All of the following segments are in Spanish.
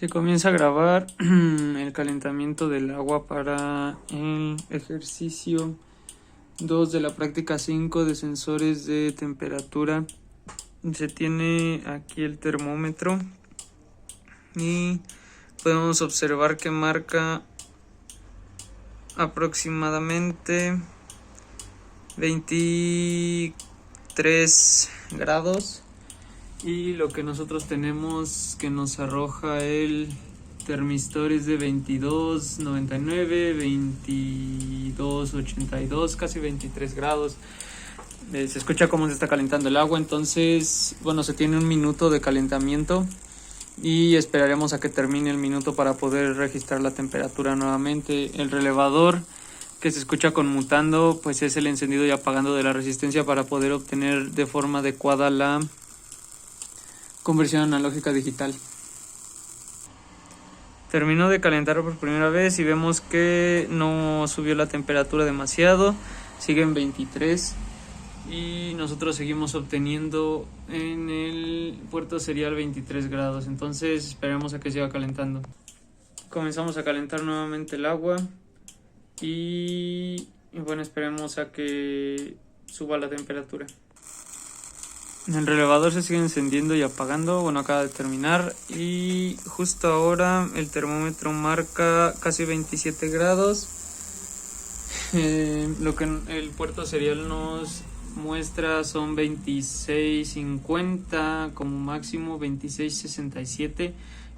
Se comienza a grabar el calentamiento del agua para el ejercicio 2 de la práctica 5 de sensores de temperatura. Se tiene aquí el termómetro y podemos observar que marca aproximadamente 23 grados. Y lo que nosotros tenemos que nos arroja el termistor es de 22.99, 22.82, casi 23 grados. Se escucha cómo se está calentando el agua. Entonces, bueno, se tiene un minuto de calentamiento y esperaremos a que termine el minuto para poder registrar la temperatura nuevamente. El relevador que se escucha conmutando pues es el encendido y apagando de la resistencia para poder obtener de forma adecuada la conversión analógica digital. Terminó de calentar por primera vez y vemos que no subió la temperatura demasiado, sigue en 23 y nosotros seguimos obteniendo en el puerto serial 23 grados. Entonces esperemos a que siga calentando. Comenzamos a calentar nuevamente el agua y bueno, esperemos a que suba la temperatura. El relevador se sigue encendiendo y apagando, bueno, acaba de terminar y justo ahora el termómetro marca casi 27 grados. Lo que el puerto serial nos muestra son 26.50, como máximo 26.67,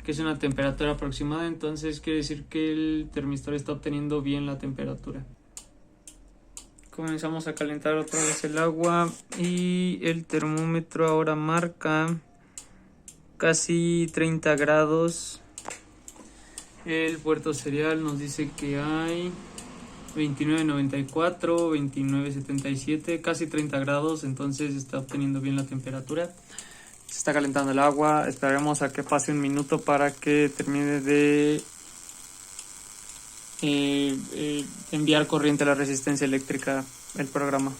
que es una temperatura aproximada. Entonces quiere decir que el termistor está obteniendo bien la temperatura. Comenzamos a calentar otra vez el agua y el termómetro ahora marca casi 30 grados. El puerto serial nos dice que hay 29.94, 29.77, casi 30 grados. Entonces está obteniendo bien la temperatura. Se está calentando el agua. Esperaremos a que pase un minuto para que termine de enviar corriente a la resistencia eléctrica el programa.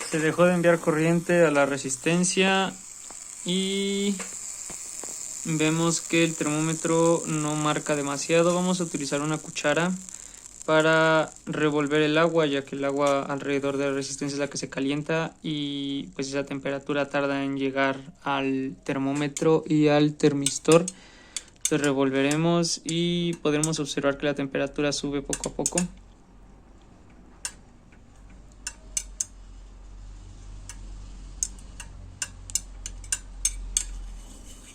Se dejó de enviar corriente a la resistencia y vemos que el termómetro no marca demasiado. Vamos a utilizar una cuchara para revolver el agua, ya que el agua alrededor de la resistencia es la que se calienta y pues esa temperatura tarda en llegar al termómetro y al termistor. Entonces revolveremos y podremos observar que la temperatura sube poco a poco.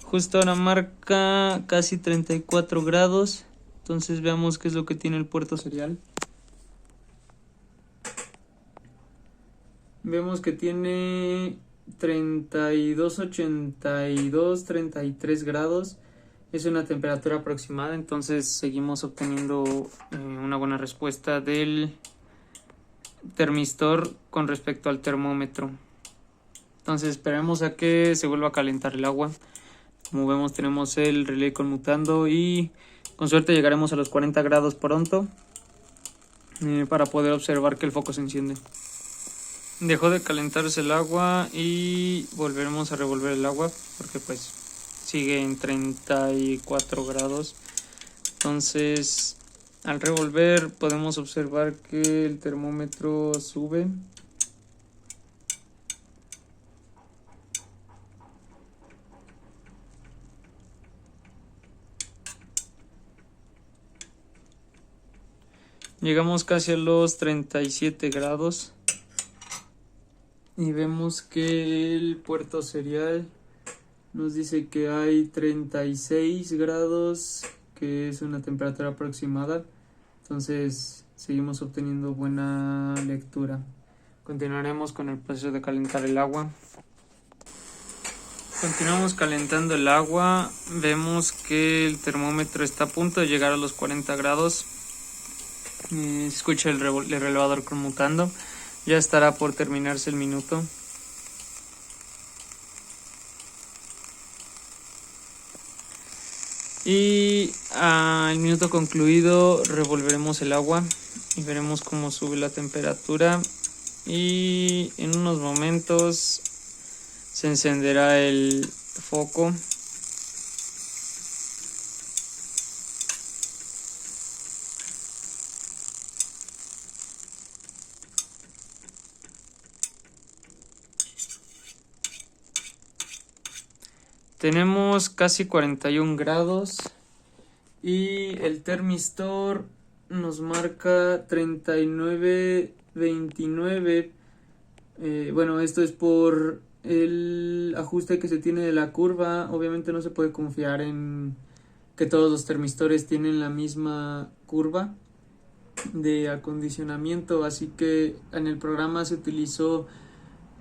Justo ahora marca casi 34 grados. Entonces veamos qué es lo que tiene el puerto serial. Vemos que tiene 32.82, 33 grados. Es una temperatura aproximada, entonces seguimos obteniendo una buena respuesta del termistor con respecto al termómetro. Entonces esperemos a que se vuelva a calentar el agua. Como vemos, tenemos el relé conmutando y con suerte llegaremos a los 40 grados pronto para poder observar que el foco se enciende. Dejó de calentarse el agua y volveremos a revolver el agua porque pues sigue en 34 grados. Entonces al revolver podemos observar que el termómetro sube. Llegamos casi a los 37 grados y vemos que el puerto serial nos dice que hay 36 grados, que es una temperatura aproximada. Entonces seguimos obteniendo buena lectura. Continuaremos con el proceso de calentar el agua. Continuamos calentando el agua. Vemos que el termómetro está a punto de llegar a los 40 grados. Se escucha el relevador conmutando. Ya estará por terminarse el minuto. Y al minuto concluido revolveremos el agua y veremos cómo sube la temperatura. Y en unos momentos se encenderá el foco Tenemos casi 41 grados y el termistor nos marca 39.29. Bueno, esto es por el ajuste que se tiene de la curva. Obviamente no se puede confiar en que todos los termistores tienen la misma curva de acondicionamiento, así que en el programa se utilizó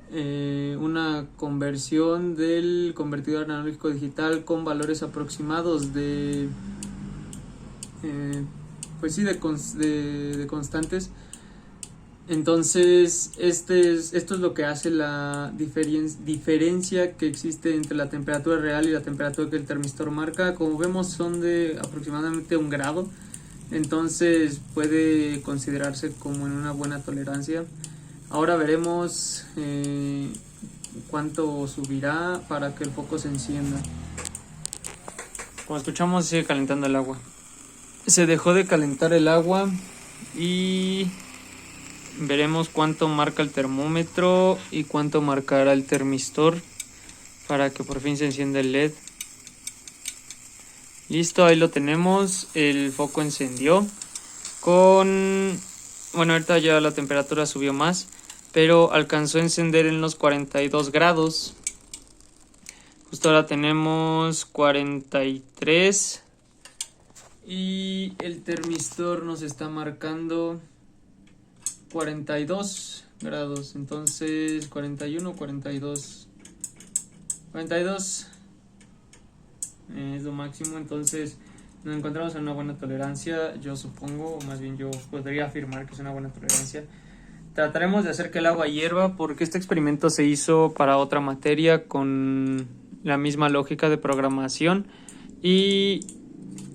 una conversión del convertidor analógico digital con valores aproximados de pues sí, de constantes. Entonces esto es lo que hace la diferencia que existe entre la temperatura real y la temperatura que el termistor marca. Como vemos, son de aproximadamente 1 grado, entonces puede considerarse como en una buena tolerancia. Ahora veremos cuánto subirá para que el foco se encienda. Como escuchamos, sigue calentando el agua. Se dejó de calentar el agua y veremos cuánto marca el termómetro y cuánto marcará el termistor para que por fin se encienda el LED. Listo, ahí lo tenemos. El foco encendió con... Bueno, ahorita ya la temperatura subió más, pero alcanzó a encender en los 42 grados. Justo ahora tenemos 43 y el termistor nos está marcando 42 grados. Entonces 41, 42 es lo máximo. Entonces nos encontramos en una buena tolerancia, yo supongo, o más bien yo podría afirmar que es una buena tolerancia. Trataremos de hacer que el agua hierva porque este experimento se hizo para otra materia con la misma lógica de programación y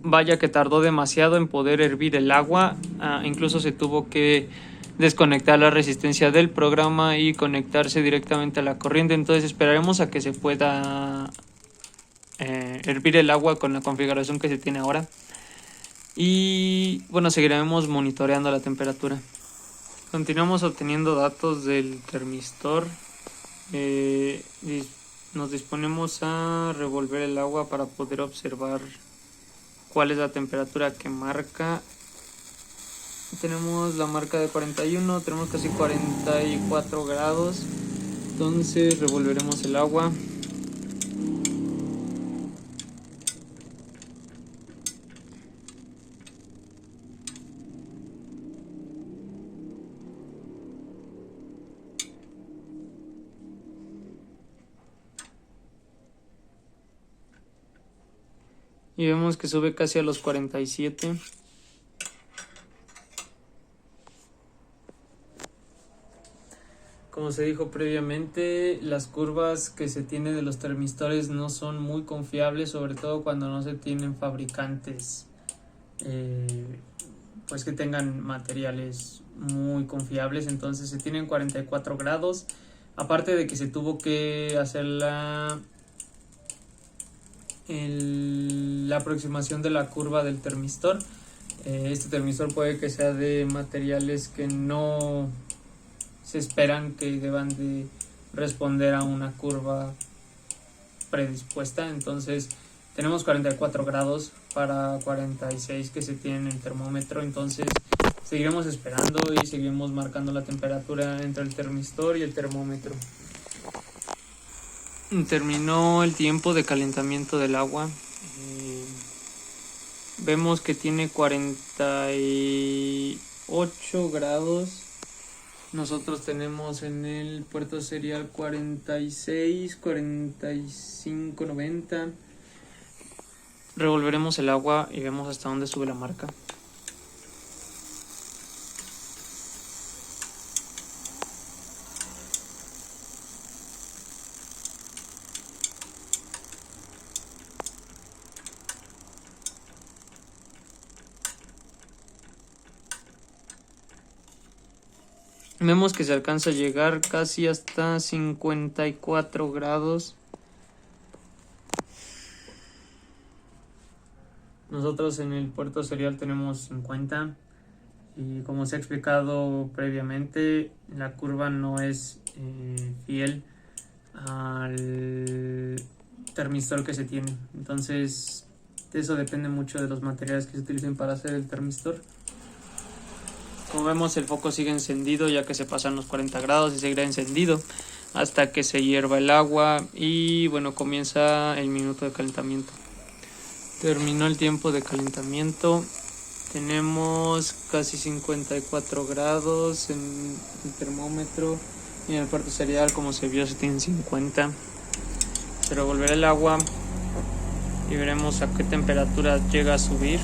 vaya que tardó demasiado en poder hervir el agua. Incluso se tuvo que desconectar la resistencia del programa y conectarse directamente a la corriente. Entonces esperaremos a que se pueda hervir el agua con la configuración que se tiene ahora. Y bueno, seguiremos monitoreando la temperatura. Continuamos obteniendo datos del termistor. Nos disponemos a revolver el agua para poder observar cuál es la temperatura que marca. Tenemos la marca de 41, tenemos casi 44 grados. Entonces revolveremos el agua. Y vemos que sube casi a los 47. Como se dijo previamente, las curvas que se tienen de los termistores no son muy confiables, sobre todo cuando no se tienen fabricantes pues que tengan materiales muy confiables. Entonces se tienen 44 grados. Aparte de que se tuvo que hacer la aproximación de la curva del termistor. Este termistor puede que sea de materiales que no se esperan que deban de responder a una curva predispuesta. Entonces tenemos 44 grados para 46 que se tiene en el termómetro. Entonces seguiremos esperando y seguiremos marcando la temperatura entre el termistor y el termómetro. Terminó el tiempo de calentamiento del agua. Vemos que tiene 48 grados. Nosotros tenemos en el puerto serial 46, 45, 90. Revolveremos el agua y vemos hasta dónde sube la marca. Vemos que se alcanza a llegar casi hasta 54 grados. Nosotros en el puerto serial tenemos 50. Y como se ha explicado previamente, la curva no es fiel al termistor que se tiene. Entonces eso depende mucho de los materiales que se utilicen para hacer el termistor. Como vemos, el foco sigue encendido ya que se pasan los 40 grados y seguirá encendido hasta que se hierva el agua y bueno, comienza el minuto de calentamiento. Terminó el tiempo de calentamiento. Tenemos casi 54 grados en el termómetro y en el puerto serial, como se vio, se tienen 50. Se revolverá el agua y veremos a qué temperatura llega a subir.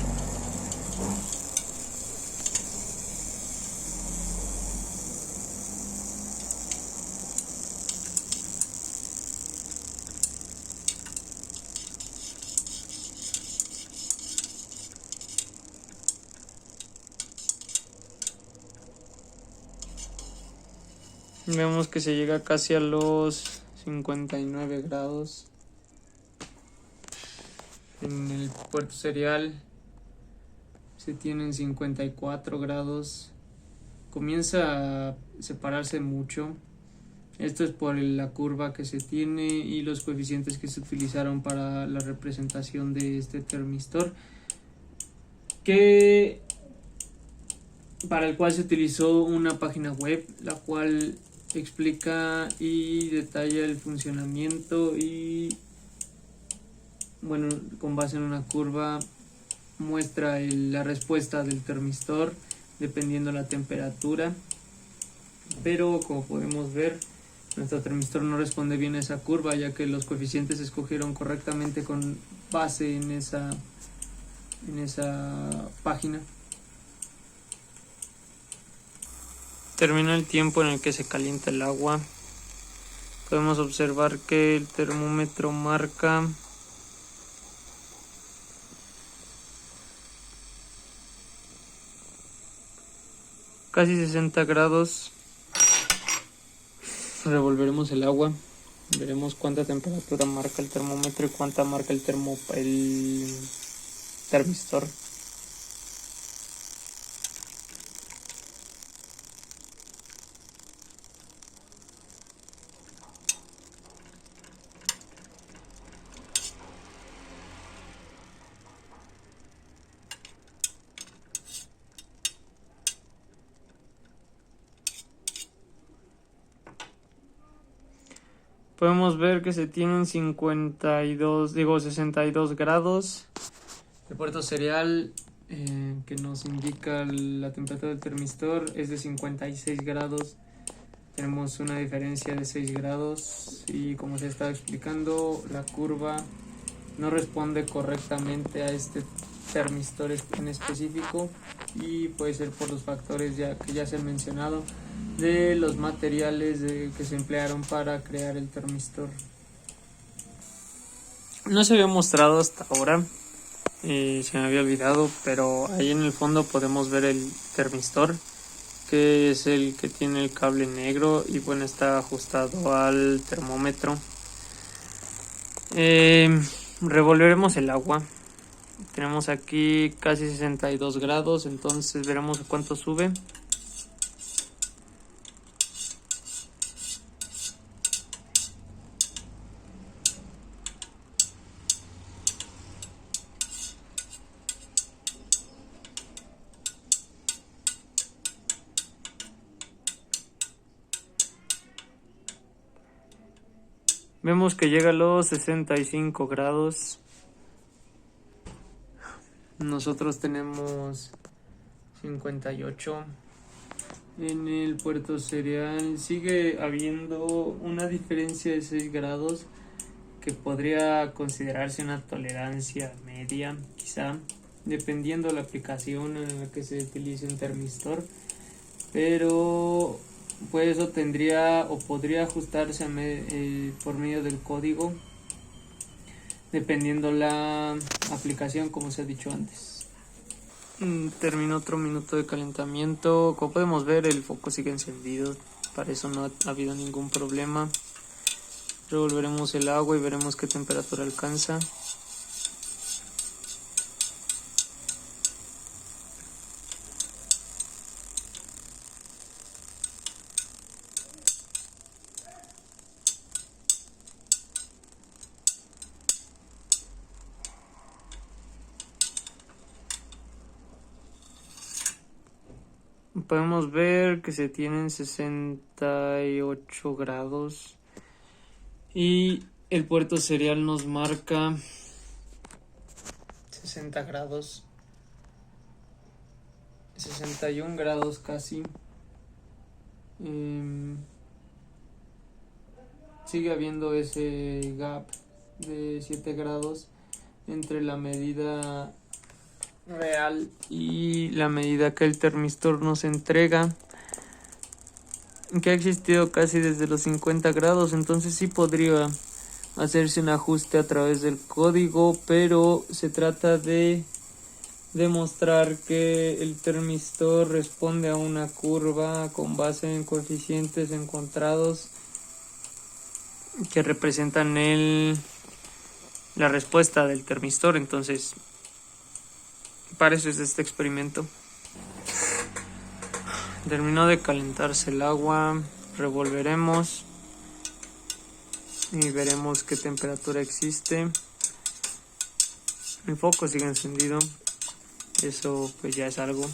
Vemos que se llega casi a los 59 grados. En el puerto serial se tienen 54 grados. Comienza a separarse mucho. Esto es por la curva que se tiene y los coeficientes que se utilizaron para la representación de este termistor, para el cual se utilizó una página web, la cual explica y detalla el funcionamiento y bueno, con base en una curva muestra la respuesta del termistor dependiendo la temperatura, pero como podemos ver, nuestro termistor no responde bien a esa curva ya que los coeficientes se escogieron correctamente con base en esa página. Terminó el tiempo en el que se calienta el agua. Podemos observar que el termómetro marca casi 60 grados. Revolveremos el agua. Veremos cuánta temperatura marca el termómetro y cuánta marca el termistor. Podemos ver que se tienen 62 grados. El puerto serial que nos indica la temperatura del termistor es de 56 grados. Tenemos una diferencia de 6 grados y como se está explicando, la curva no responde correctamente a este termistor en específico y puede ser por los factores que ya se han mencionado de los materiales que se emplearon para crear el termistor. No se había mostrado hasta ahora, se me había olvidado, pero ahí en el fondo podemos ver el termistor, que es el que tiene el cable negro y bueno, está ajustado al termómetro. Revolveremos el agua. Tenemos aquí casi 62 grados, entonces veremos a cuánto sube. Vemos que llega a los 65 grados. Nosotros tenemos 58. En el puerto serial sigue habiendo una diferencia de 6 grados que podría considerarse una tolerancia media, quizá, dependiendo de la aplicación en la que se utilice un termistor, pero pues eso tendría o podría ajustarse por medio del código, dependiendo la aplicación, como se ha dicho antes. Terminó otro minuto de calentamiento. Como podemos ver, el foco sigue encendido, para eso no ha habido ningún problema. Revolveremos el agua y veremos qué temperatura alcanza. podemos ver que se tienen 68 grados y el puerto serial nos marca 60 grados, 61 grados casi. Sigue habiendo ese gap de 7 grados entre la medida real y la medida que el termistor nos entrega, que ha existido casi desde los 50 grados. Entonces sí podría hacerse un ajuste a través del código, pero se trata de demostrar que el termistor responde a una curva con base en coeficientes encontrados que representan la respuesta del termistor. Entonces, para eso es este experimento. Terminó de calentarse el agua, revolveremos y veremos qué temperatura existe. El foco sigue encendido, eso pues ya es algo.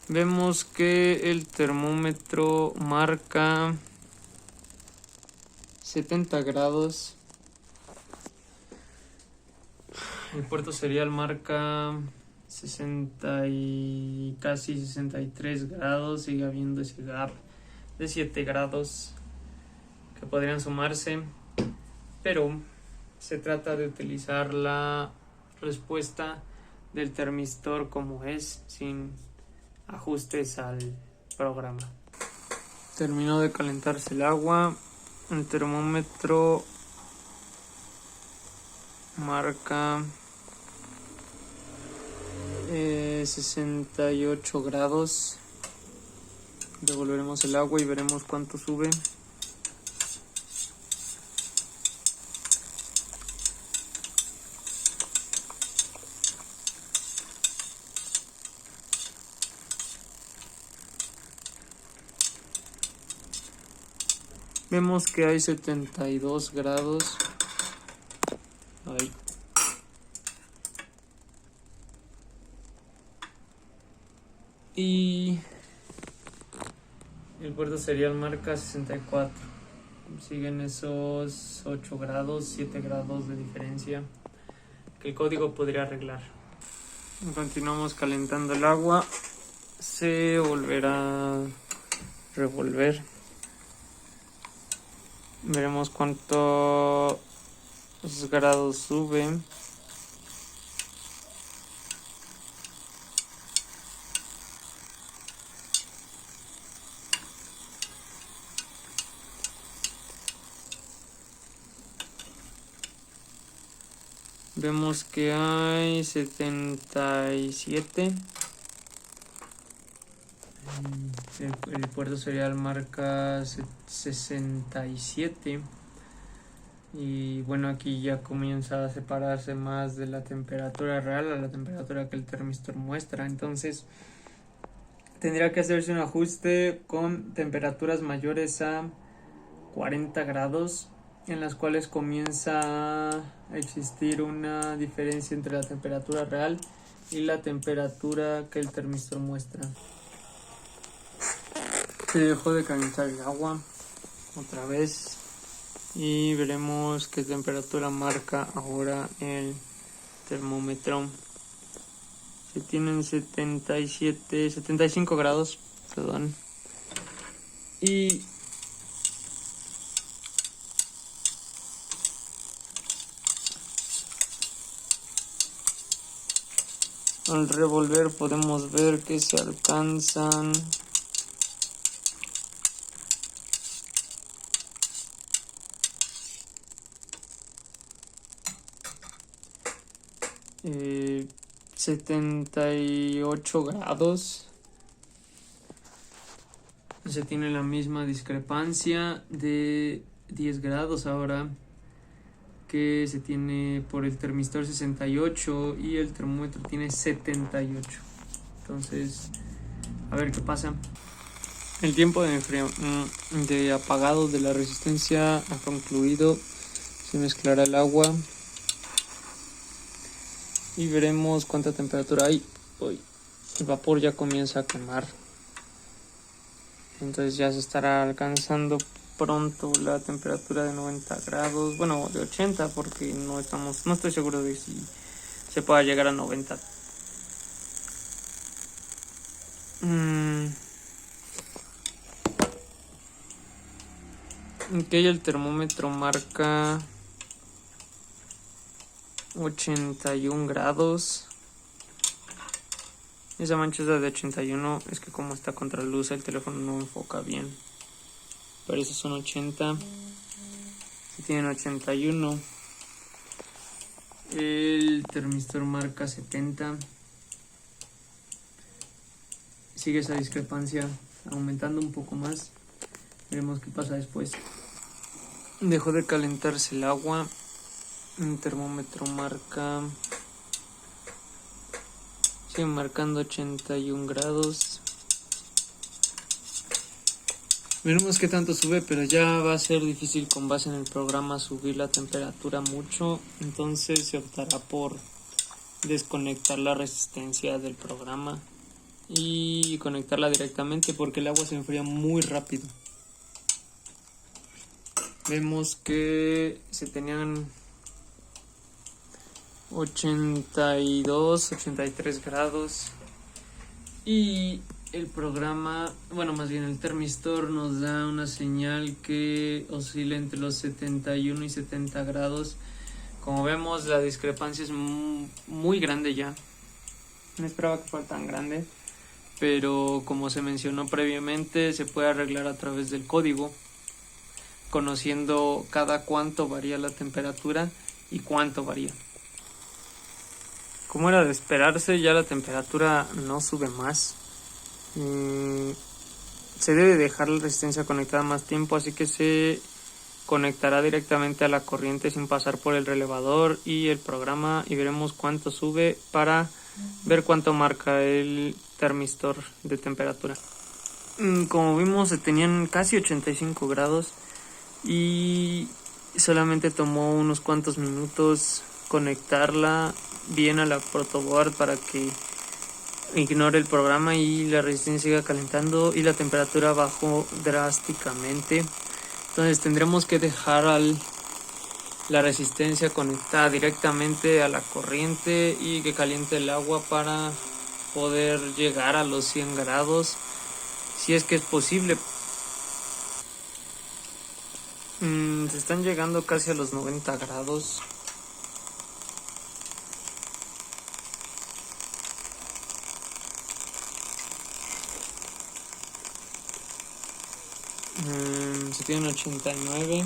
Vemos que el termómetro marca 70 grados. El puerto serial marca 60 y casi 63 grados. Sigue habiendo ese gap de 7 grados que podrían sumarse, pero se trata de utilizar la respuesta del termistor como es, sin ajustes al programa. Terminó de calentarse el agua. El termómetro marca 68 grados. Devolveremos el agua y veremos cuánto sube. Vemos que hay 72 grados. Ahí. Y el puerto serial marca 64. Siguen esos 8 grados, 7 grados de diferencia que el código podría arreglar. Continuamos calentando el agua. Se volverá a revolver. Veremos cuántos grados sube. Vemos que hay 77. El puerto serial marca 67. Y bueno, aquí ya comienza a separarse más de la temperatura real a la temperatura que el termistor muestra. Entonces tendría que hacerse un ajuste con temperaturas mayores a 40 grados, en las cuales comienza a existir una diferencia entre la temperatura real y la temperatura que el termistor muestra. Se dejó de calentar el agua otra vez y veremos qué temperatura marca ahora el termómetro. Se tienen 75 grados, perdón. Y al revolver podemos ver que se alcanzan 78 grados. Se tiene la misma discrepancia de 10 grados ahora, que se tiene por el termistor 68 y el termómetro tiene 78. Entonces, a ver qué pasa. El tiempo de apagado de la resistencia ha concluido. Se mezclará el agua y veremos cuánta temperatura hay. Uy, el vapor ya comienza a quemar, entonces ya se estará alcanzando pronto la temperatura de 90 grados, bueno, de 80, porque no estoy seguro de si se pueda llegar a 90. Ok, el termómetro marca 81 grados. Esa mancha es la de 81, es que como está contra luz el teléfono no enfoca bien. Pero esos son 80. Si tienen 81. El termistor marca 70. Sigue esa discrepancia aumentando un poco más. Veremos qué pasa después. Dejó de calentarse el agua. El termómetro sigue marcando 81 grados. Veremos qué tanto sube, pero ya va a ser difícil con base en el programa subir la temperatura mucho. Entonces se optará por desconectar la resistencia del programa y conectarla directamente, porque el agua se enfría muy rápido. Vemos que se tenían 82, 83 grados y el programa, bueno, más bien el termistor nos da una señal que oscila entre los 71 y 70 grados. Como vemos, la discrepancia es muy grande ya. No esperaba que fuera tan grande, pero como se mencionó previamente, se puede arreglar a través del código, conociendo cada cuánto varía la temperatura y cuánto varía. Como era de esperarse, ya la temperatura no sube más. Se debe dejar la resistencia conectada más tiempo, así que se conectará directamente a la corriente sin pasar por el relevador y el programa, y veremos cuánto sube para ver cuánto marca el termistor de temperatura. Como vimos, se tenían casi 85 grados y solamente tomó unos cuantos minutos conectarla bien a la protoboard para que ignore el programa y la resistencia siga calentando, y la temperatura bajó drásticamente. Entonces tendremos que dejar la resistencia conectada directamente a la corriente y que caliente el agua para poder llegar a los 100 grados, si es que es posible. Se están llegando casi a los 90 grados. Se tienen 89.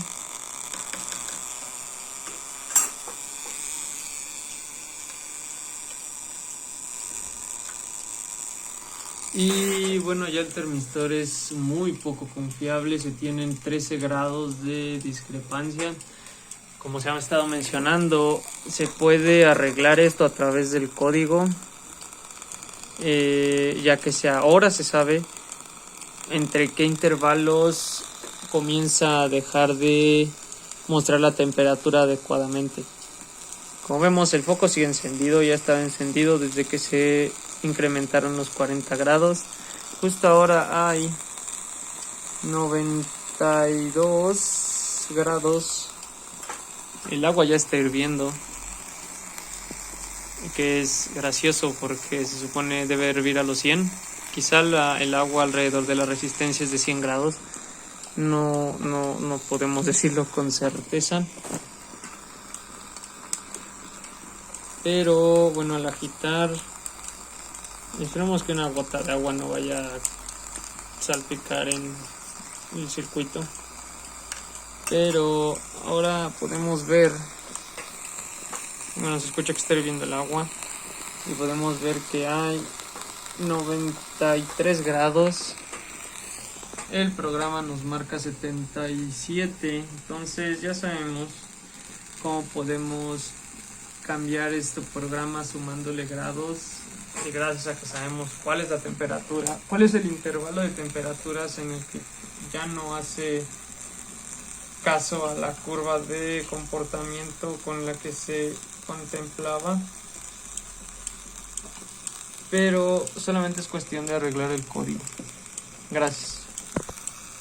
Y bueno, ya el termistor es muy poco confiable. Se tienen 13 grados de discrepancia. Como se ha estado mencionando, se puede arreglar esto a través del código, ya que ahora se sabe entre qué intervalos comienza a dejar de mostrar la temperatura adecuadamente. Como vemos, el foco sigue encendido, ya estaba encendido desde que se incrementaron los 40 grados. Justo ahora hay 92 grados. El agua ya está hirviendo, que es gracioso porque se supone debe hervir a los 100. Quizá el agua alrededor de la resistencia es de 100 grados. No podemos decirlo con certeza. Pero bueno, al agitar, esperemos que una gota de agua no vaya a salpicar en el circuito. Pero ahora podemos ver, bueno, se escucha que está hirviendo el agua y podemos ver que hay 93 grados. El programa nos marca 77. Entonces ya sabemos cómo podemos cambiar este programa sumándole grados y gracias a que sabemos cuál es la temperatura, cuál es el intervalo de temperaturas en el que ya no hace caso a la curva de comportamiento con la que se contemplaba, pero solamente es cuestión de arreglar el código. Gracias.